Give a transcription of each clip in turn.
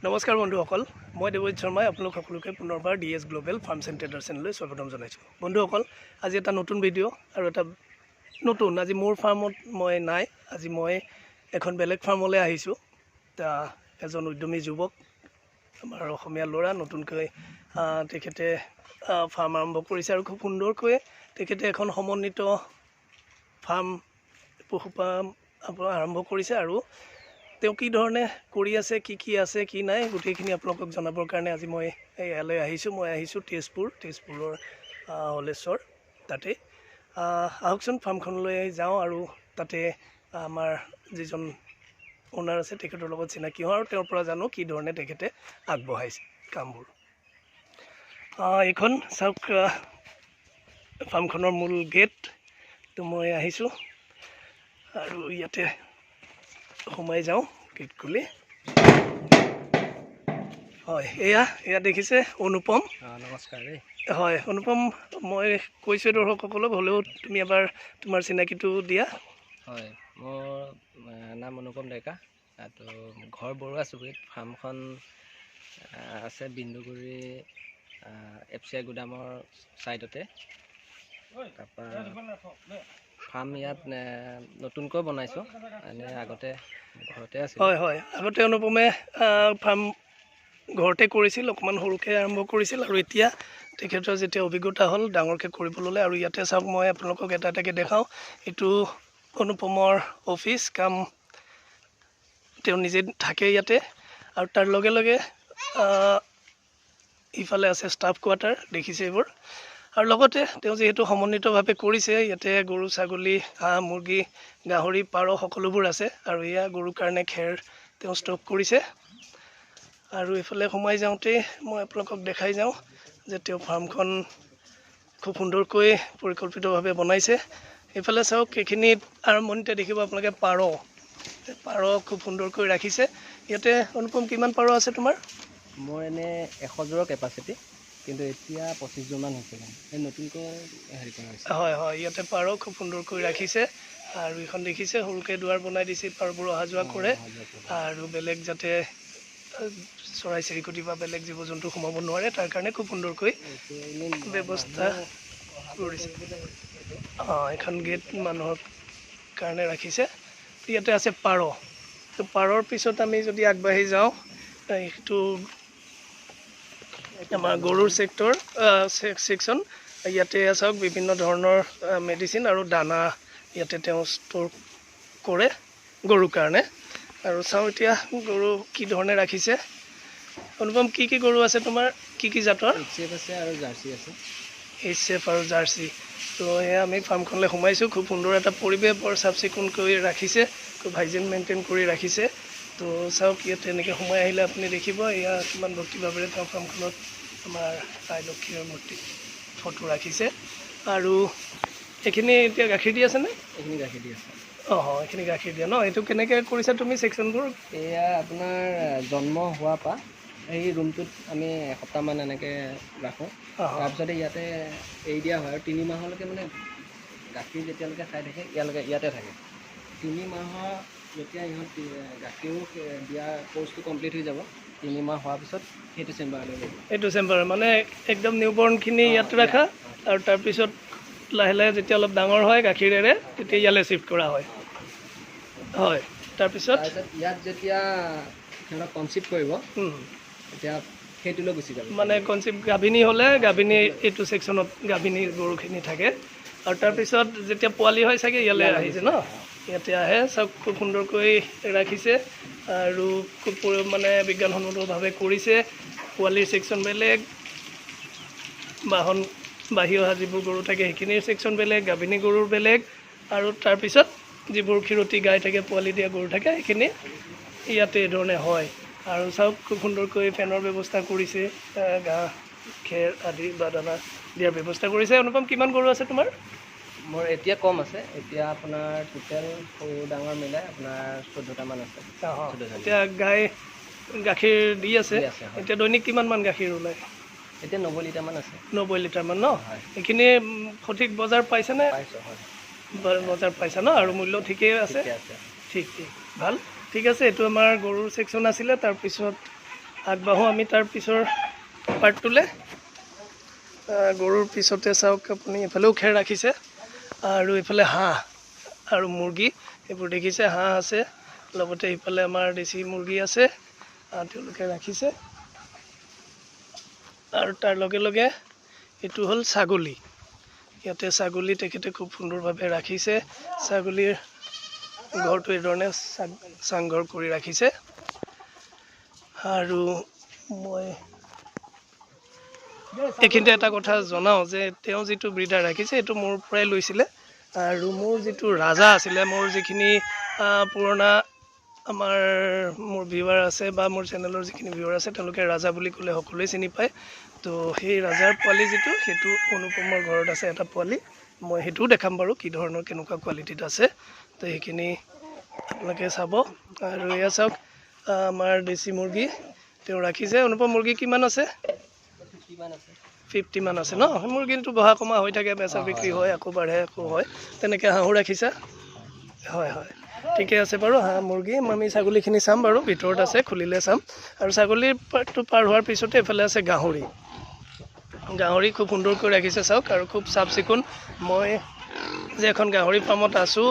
নমস্কাৰ বন্ধুসকল, মই দেৱজিৎ শৰ্মাই আপোনালোক সকলোকে পুনৰবাৰ DS Global Farms and Trader চেনেললৈ স্বাগতম জনাইছোঁ। বন্ধুসকল, আজি এটা নতুন ভিডিঅ' আৰু এটা নতুন আজি মোৰ ফাৰ্মত মই নাই, আজি মই এখন বেলেগ ফাৰ্মলৈ আহিছোঁ। এজন উদ্যমী যুৱক, আমাৰ অসমীয়া ল'ৰা, নতুনকৈ তেখেতে ফাৰ্ম আৰম্ভ কৰিছে আৰু খুব সুন্দৰকৈ তেখেতে এখন সমন্বিত ফাৰ্ম পশুপালন আৰম্ভ কৰিছে আৰু তেওঁ কি ধৰণে কৰি আছে, কি আছে কি নাই গোটেইখিনি আপোনালোকক জনাবৰ কাৰণে আজি মই ইয়ালৈ আহিছোঁ। মই আহিছোঁ তেজপুৰৰ হলেশ্বৰ, তাতে আহকচোন ফাৰ্মখনলৈ যাওঁ আৰু তাতে আমাৰ যিজন অ'নাৰ আছে তেখেতৰ লগত চিনাকি হওঁ আৰু তেওঁৰ পৰা জানো কি ধৰণে তেখেতে আগবঢ়াইছে কামবোৰ। এইখন চাওক ফাৰ্মখনৰ মূল গেটটো মই আহিছোঁ আৰু ইয়াতে সোমাই যাওঁ গেট খুলি। হয়, এয়া দেখিছে অনুপম। নমস্কাৰ। হয় অনুপম, মই কৈছোঁ দৰ্শকসকলক, হ'লেও তুমি এবাৰ তোমাৰ চিনাকিটো দিয়া। হয়, মোৰ নাম অনুপম ডেকা, তো ঘৰ বৰুৱা চুবুৰীত। ফাৰ্মখন আছে বিন্দুগুৰি FCI গুদামৰ ছাইডতে। তাৰপৰা ফাৰ্ম ইয়াত নতুনকৈ বনাইছোঁ, এনেই আগতে ঘৰতে আছিল। হয়, আগতে অনুপমে ফাৰ্ম ঘৰতে কৰিছিল, অকণমান সৰুকৈ আৰম্ভ কৰিছিল আৰু এতিয়া তেখেতৰ যেতিয়া অভিজ্ঞতা হ'ল ডাঙৰকৈ কৰিব ল'লে। আৰু ইয়াতে চাওক, মই আপোনালোকক এটা এটাকৈ দেখাওঁ। এইটো অনুপমৰ অফিচ কাম, তেওঁ নিজে থাকে ইয়াতে আৰু তাৰ লগে লগে ইফালে আছে ষ্টাফ কোৱাৰ্টাৰ, দেখিছে এইবোৰ। আৰু লগতে তেওঁ যিহেতু সমন্বিতভাৱে কৰিছে, ইয়াতে গৰু, ছাগলী, হাঁহ, মুৰ্গী, গাহৰি, পাৰ সকলোবোৰ আছে আৰু এয়া গৰুৰ কাৰণে খেৰ তেওঁ ষ্টক কৰিছে। আৰু এইফালে সোমাই যাওঁতেই মই আপোনালোকক দেখাই যাওঁ যে তেওঁ ফাৰ্মখন খুব সুন্দৰকৈ পৰিকল্পিতভাৱে বনাইছে। এইফালে চাওক, এইখিনিত আৰম্ভণিতে দেখিব আপোনালোকে পাৰ খুব সুন্দৰকৈ ৰাখিছে। ইয়াতে অনুপম কিমান পাৰ আছে তোমাৰ? মোৰ এনেই 100 যোৰৰ কেপাচিটি, কিন্তু এতিয়া 25 যোৰমান হৈছে, এই নতুনকৈ হেৰি কৰা হৈছে। হয়, ইয়াতে পাৰ খুব সুন্দৰকৈ ৰাখিছে আৰু এইখন দেখিছে সৰুকৈ দুৱাৰ বনাই দিছে, পাৰবোৰ অহা যোৱা কৰে আৰু বেলেগ যাতে চৰাই চিৰিকটি বা বেলেগ জীৱ জন্তু সোমাব নোৱাৰে তাৰ কাৰণে খুব সুন্দৰকৈ ব্যৱস্থা কৰিছে। এখন গেট মানুহৰ কাৰণে ৰাখিছে। ইয়াতে আছে পাৰ। তো পাৰৰ পিছত আমি যদি আগবাঢ়ি যাওঁ, এইটো আমাৰ গৰুৰ ছেকশ্যন। ইয়াতে চাওক বিভিন্ন ধৰণৰ মেডিচিন আৰু দানা ইয়াতে তেওঁ ষ্ট'ৰ কৰে গৰুৰ কাৰণে। আৰু চাওঁ এতিয়া গৰু কি ধৰণে ৰাখিছে। অনুপম, কি গৰু আছে তোমাৰ, কি জাতৰ? HF আছে আৰু জাৰ্চি আছে। HF আৰু জাৰ্চি। তো সেয়া আমি ফাৰ্মখনলৈ সোমাইছোঁ। খুব সুন্দৰ এটা পৰিৱেশ, বৰ চাফ চিকুণকৈ ৰাখিছে, খুব হাইজিন মেইনটেইন কৰি ৰাখিছে। তো চাওক, ইয়াত এনেকৈ সোমাই আহিলে আপুনি দেখিব এয়া কিমান ভক্তিভাৱেৰে তেওঁ ফাৰ্মখনত আমাৰ আই লক্ষ্মীৰ মূৰ্তি ফটো ৰাখিছে। আৰু এইখিনি এতিয়া গাখীৰ দি আছেনে? এইখিনি গাখীৰ দি আছে। এইখিনি গাখীৰ দিয়া ন? এইটো কেনেকৈ কৰিছা তুমি ছেকশ্যনবোৰ? এয়া আপোনাৰ জন্ম হোৱাৰ পৰা এই ৰুমটোত আমি এসপ্তাহমান এনেকৈ ৰাখোঁ। তাৰপিছতে ইয়াতে এৰি দিয়া হয় আৰু 3 মাহলৈকে মানে গাখীৰ যেতিয়ালৈকে খাই থাকে ইয়াতে থাকে। 3 মাহৰ যেতিয়া ইহঁত গাখীৰো দিয়া কোৰ্চটো কমপ্লিট হৈ যাব, 3 মাহ হোৱাৰ পিছত সেইটো চেম্বাৰলৈ লৈ যাব। এইটো চেম্বাৰ মানে একদম নিউবৰ্ণখিনি ইয়াত ৰাখা আৰু তাৰপিছত লাহে লাহে যেতিয়া অলপ ডাঙৰ হয় গাখীৰ এৰে, তেতিয়া ইয়ালৈ শ্বিফ্ট কৰা হয়। তাৰপিছত ইয়াত যেতিয়া সিহঁতক কনচিভ কৰিব, এতিয়া সেইটোলৈ গুচি যাব। মানে কনচিভ গাভিনী হ'লে গাভিনী এইটো ছেকশ্যনত গাভিনী গৰুখিনি থাকে আৰু তাৰপিছত যেতিয়া পোৱালি হয় চাগে ইয়ালৈ আহিছে ন? ইয়াতে আহে। চাওক খুব সুন্দৰকৈ ৰাখিছে আৰু খুব মানে বিজ্ঞানসন্মতভাৱে কৰিছে। পোৱালিৰ ছেকশ্যন বেলেগ, বাঢ়ি অহা যিবোৰ গৰু থাকে সেইখিনিৰ ছেকশ্যন বেলেগ, গাভিনী গৰুৰ বেলেগ, আৰু তাৰপিছত যিবোৰ ক্ষীৰতী গাই থাকে, পোৱালি দিয়া গৰু থাকে, সেইখিনি ইয়াতে এইধৰণে হয়। আৰু চাওক খুব সুন্দৰকৈ ফেনৰ ব্যৱস্থা কৰিছে, ঘাঁহ খেৰ আদি বা দানা দিয়াৰ ব্যৱস্থা কৰিছে। অনুপম, কিমান গৰু আছে তোমাৰ? মোৰ এতিয়া কম আছে, এতিয়া আপোনাৰ টোটেল সৰু ডাঙৰ মিলাই আপোনাৰ 14টামান আছে। এতিয়া গাই গাখীৰ দি আছে। এতিয়া দৈনিক কিমানমান গাখীৰ ওলায়? এতিয়া 90 লিটাৰমান আছে। 90 লিটাৰমান ন? এইখিনি সঠিক বজাৰ পাইছেনে? পাইছোঁ, হয়। বজাৰ পাইছা ন? আৰু মূল্য ঠিকেই আছে? ঠিক ভাল, ঠিক আছে। এইটো আমাৰ গৰুৰ ছেকশ্যন আছিলে। তাৰপিছত আগবাঢ়োঁ আমি তাৰ পিছৰ পাৰ্টটোলৈ। গৰুৰ পিছতে চাওক আপুনি এফালেও খেৰ ৰাখিছে আৰু এইফালে হাঁহ আৰু মুৰ্গী এইবোৰ দেখিছে, হাঁহ আছে, লগতে ইফালে আমাৰ দেশী মুৰ্গী আছে তেওঁলোকে ৰাখিছে। আৰু তাৰ লগে লগে এইটো হ'ল ছাগলী। ইয়াতে ছাগলী তেখেতে খুব সুন্দৰভাৱে ৰাখিছে। ছাগলীৰ ঘৰটো এই ধৰণে চাংঘৰ কৰি ৰাখিছে। আৰু মই এইখিনিতে এটা কথা জনাওঁ যে তেওঁ যিটো ব্ৰিডাৰ ৰাখিছে এইটো মোৰ পৰাই লৈছিলে। আৰু মোৰ যিটো ৰাজা আছিলে, মোৰ যিখিনি পুৰণা মোৰ ভিউৱাৰ আছে বা মোৰ চেনেলৰ যিখিনি ভিউৱাৰ আছে তেওঁলোকে ৰাজা বুলি ক'লে সকলোৱে চিনি পায়। তো সেই ৰাজাৰ পোৱালি যিটো, সেইটো অনুপমৰ ঘৰত আছে এটা পোৱালি। মই সেইটোও দেখাম বাৰু কি ধৰণৰ কেনেকুৱা কোৱালিটিত আছে। তো সেইখিনি আপোনালোকে চাব। আৰু এয়া চাওক আমাৰ দেশী মুৰ্গী তেওঁ ৰাখিছে। অনুপম মুৰ্গী কিমান আছে? 50 মান আছে ন? মুৰ্গীটো বহা কমা হৈ থাকে, বেচা বিক্ৰী হয়, আকৌ বাঢ়ে আকৌ হয়, তেনেকৈ হাঁহো ৰাখিছা? হয় হয়, ঠিকে আছে বাৰু। হাঁহ মুৰ্গী আমি ছাগলীখিনি চাম বাৰু, ভিতৰত আছে, খুলিলে চাম। আৰু ছাগলীৰ পাৰ্টটো পাৰ হোৱাৰ পিছতে এইফালে আছে গাহৰি। গাহৰি খুব সুন্দৰকৈ ৰাখিছে চাওক, আৰু খুব চাফ চিকুণ। মই যে এখন গাহৰি ফাৰ্মত আছোঁ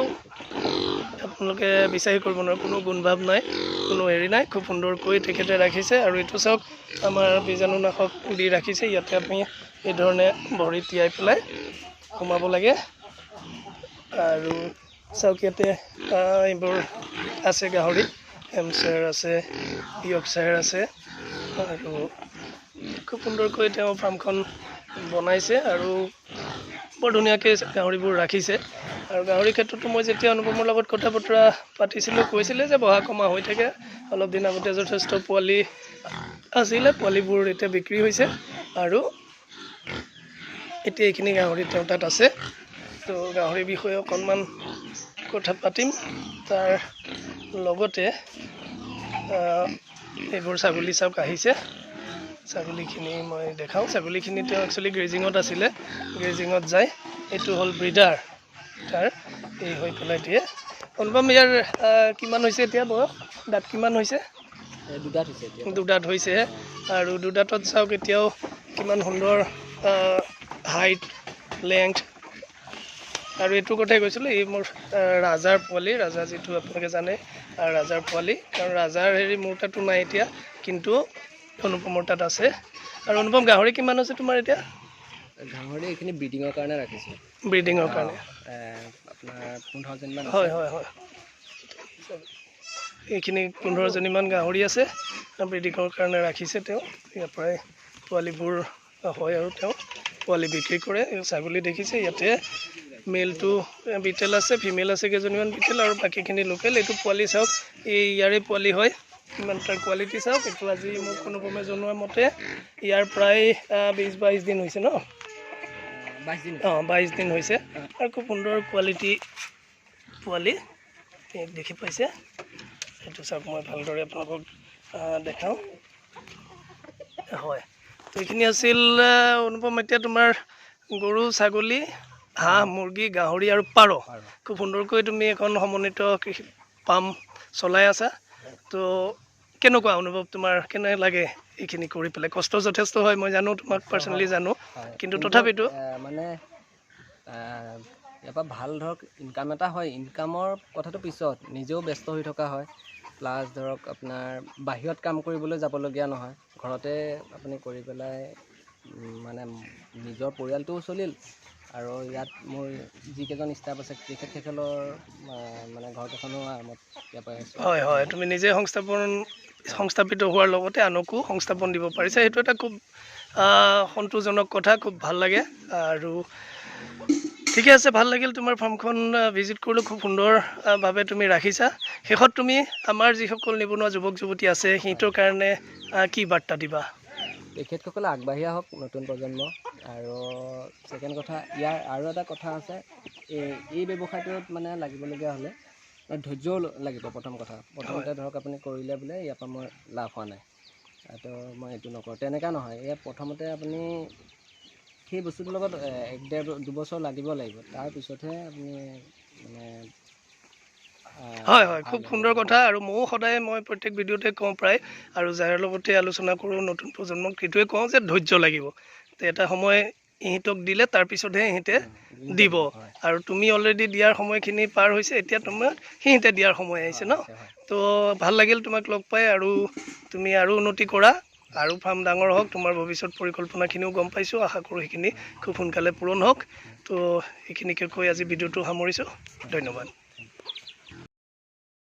আপোনালোকে বিচাৰি কৰিব নোৱাৰে, কোনো গুণভাৱ নাই, কোনো হেৰি নাই, খুব সুন্দৰকৈ তেখেতে ৰাখিছে। আৰু এইটো চাওক আমাৰ বীজাণুনাশক দি ৰাখিছে। ইয়াতে আপুনি এই ধৰণে ভৰি তিয়াই পেলাই সোমাব লাগে। আৰু চাওক ইয়াতে এইবোৰ আছে গাহৰি, হেমশ্বেয়াৰ আছে, ইয়ৰ্কশ্বায়াৰ আছে। আৰু খুব সুন্দৰকৈ তেওঁ ফাৰ্মখন বনাইছে আৰু বৰ ধুনীয়াকৈ গাহৰিবোৰ ৰাখিছে। আৰু গাহৰিৰ ক্ষেত্ৰতো মই যেতিয়া অনুপমৰ লগত কথা বতৰা পাতিছিলোঁ কৈছিলে যে বহা কমা হৈ থাকে। অলপ দিন আগতে যথেষ্ট পোৱালি আছিলে, পোৱালিবোৰ এতিয়া বিক্ৰী হৈছে। আৰু এতিয়া এইখিনি গাহৰি তেওঁ তাত আছে। তো গাহৰিৰ বিষয়ে অকণমান কথা পাতিম। তাৰ লগতে এইবোৰ ছাগলী চাওক আহিছে, ছাগলীখিনি মই দেখাওঁ। ছাগলীখিনি তেওঁ একচুৱেলি গ্ৰেজিঙত আছিলে, গ্ৰেজিঙত যায়। এইটো হ'ল ব্ৰিডাৰ, তাৰ এই হৈ পেলাই দিয়ে। অনুপম ইয়াৰ কিমান হৈছে এতিয়া বয়স? দাঁত কিমান হৈছে? দুদাঁত হৈছেহে। আৰু দুদাঁতত চাওক এতিয়াও কিমান সুন্দৰ হাইট, লেংথ। আৰু এইটো কথাই কৈছিলোঁ, এই মোৰ ৰাজাৰ পোৱালি, ৰাজা যিটো আপোনালোকে জানে ৰাজাৰ পোৱালি। কাৰণ ৰাজাৰ হেৰি মোৰ তাতো নাই এতিয়া, কিন্তু অনুপমৰ তাত আছে। আৰু অনুপম গাহৰি কিমান আছে তোমাৰ এতিয়া? গাহৰি এইখিনি ব্ৰিডিঙৰ কাৰণে ৰাখিছোঁ। ব্ৰিডিঙৰ কাৰণে আপোনাৰ 15,000 মান। হয় হয় হয়, এইখিনি 15জনীমান গাহৰি আছে, ব্ৰিডিঙৰ কাৰণে ৰাখিছে তেওঁ। ইয়াৰ পৰাই পোৱালিবোৰ হয় আৰু তেওঁ পোৱালি বিক্ৰী কৰে। ছাগলী দেখিছে ইয়াতে মেলটো বিটেল আছে, ফিমেল আছে কেইজনীমান বিটেল, আৰু বাকীখিনি লোকেল। এইটো পোৱালি চাওক, এই ইয়াৰে পোৱালি হয়, ইমান তাৰ কোৱালিটি চাওক। এইটো আজি মোক অনুপমে জনোৱা মতে ইয়াৰ প্ৰায় 20-22 দিন হৈছে ন? 22 দিন হৈছে। আৰু খুব সুন্দৰ কোৱালিটি পোৱালি দেখি পাইছে। সেইটো চাওক, মই ভালদৰে আপোনালোকক দেখাওঁ। হয়, তো এইখিনি আছিল অনুপম। এতিয়া তোমাৰ গৰু, ছাগলী, হাঁহ, মুৰ্গী, গাহৰি আৰু পাৰ, খুব সুন্দৰকৈ তুমি এখন সমন্বিত কৃষি ফাৰ্ম চলাই আছা। তো কেনেকুৱা অনুভৱ তোমাৰ, কেনে লাগে এইখিনি কৰি পেলাই? কষ্ট যথেষ্ট হয়, মই জানো, তোমাক পাৰ্চনেলি জানো, কিন্তু তথাপিতো মানে ইয়াৰ পৰা ভাল ধৰক ইনকাম এটা হয়। ইনকামৰ কথাটো পিছত, নিজেও ব্যস্ত হৈ থকা হয়। প্লাছ ধৰক আপোনাৰ বাহিৰত কাম কৰিবলৈ যাবলগীয়া নহয়, ঘৰতে আপুনি কৰি পেলাই মানে নিজৰ পৰিয়ালটোও চলিল। আৰু ইয়াত মোৰ যিকেইজন ষ্টাফ আছে তেখেতসকলৰ মানে ঘৰকেইখনো আৰামত ইয়াৰ পৰাই আছোঁ। হয় হয়, তুমি নিজে সংস্থাপিত হোৱাৰ লগতে আনকো সংস্থাপন দিব পাৰিছা। সেইটো এটা খুব সন্তোষজনক কথা, খুব ভাল লাগে। আৰু ঠিকে আছে, ভাল লাগিল তোমাৰ ফাৰ্মখন ভিজিট কৰিলোঁ, খুব সুন্দৰভাৱে তুমি ৰাখিছা। শেষত তুমি আমাৰ যিসকল নিবনুৱা যুৱক যুৱতী আছে সিহঁতৰ কাৰণে কি বাৰ্তা দিবা? তেখেতসকলে আগবাঢ়ি আহক, নতুন প্ৰজন্ম। আৰু ছেকেণ্ড কথা, ইয়াৰ আৰু এটা কথা আছে, এই ব্যৱসায়টোত মানে লাগিবলগীয়া হ'লে ধৈৰ্যও লাগিব। প্ৰথম কথা, প্ৰথমতে ধৰক আপুনি কৰিলে বোলে ইয়াৰ পৰা মই লাভ হোৱা নাই, তো মই এইটো নকৰোঁ, তেনেকুৱা নহয়। ইয়াত প্ৰথমতে আপুনি সেই বস্তুটোৰ লগত 1-2 বছৰ লাগিব। তাৰপিছতহে আপুনি মানে হয় হয় খুব সুন্দৰ কথা আৰু ময়ো সদায় মই প্ৰত্যেক ভিডিঅ'তে কওঁ প্ৰায় আৰু যাৰ লগতে আলোচনা কৰোঁ নতুন প্ৰজন্মক সেইটোৱে কওঁ যে ধৈৰ্য লাগিব তো এটা সময় ইহঁতক দিলে তাৰপিছতহে ইহঁতে দিব আৰু তুমি অলৰেডি দিয়াৰ সময়খিনি পাৰ হৈছে এতিয়া তোমাৰ সিহঁতে দিয়াৰ সময় আহিছে ন তো ভাল লাগিল তোমাক লগ পাই আৰু তুমি আৰু উন্নতি কৰা আৰু ফাৰ্ম ডাঙৰ হওক তোমাৰ ভৱিষ্যত পৰিকল্পনাখিনিও গম পাইছোঁ আশা কৰোঁ সেইখিনি খুব সোনকালে পূৰণ হওক তো এইখিনিকে কৈ আজি ভিডিঅ'টো সামৰিছোঁ ধন্যবাদ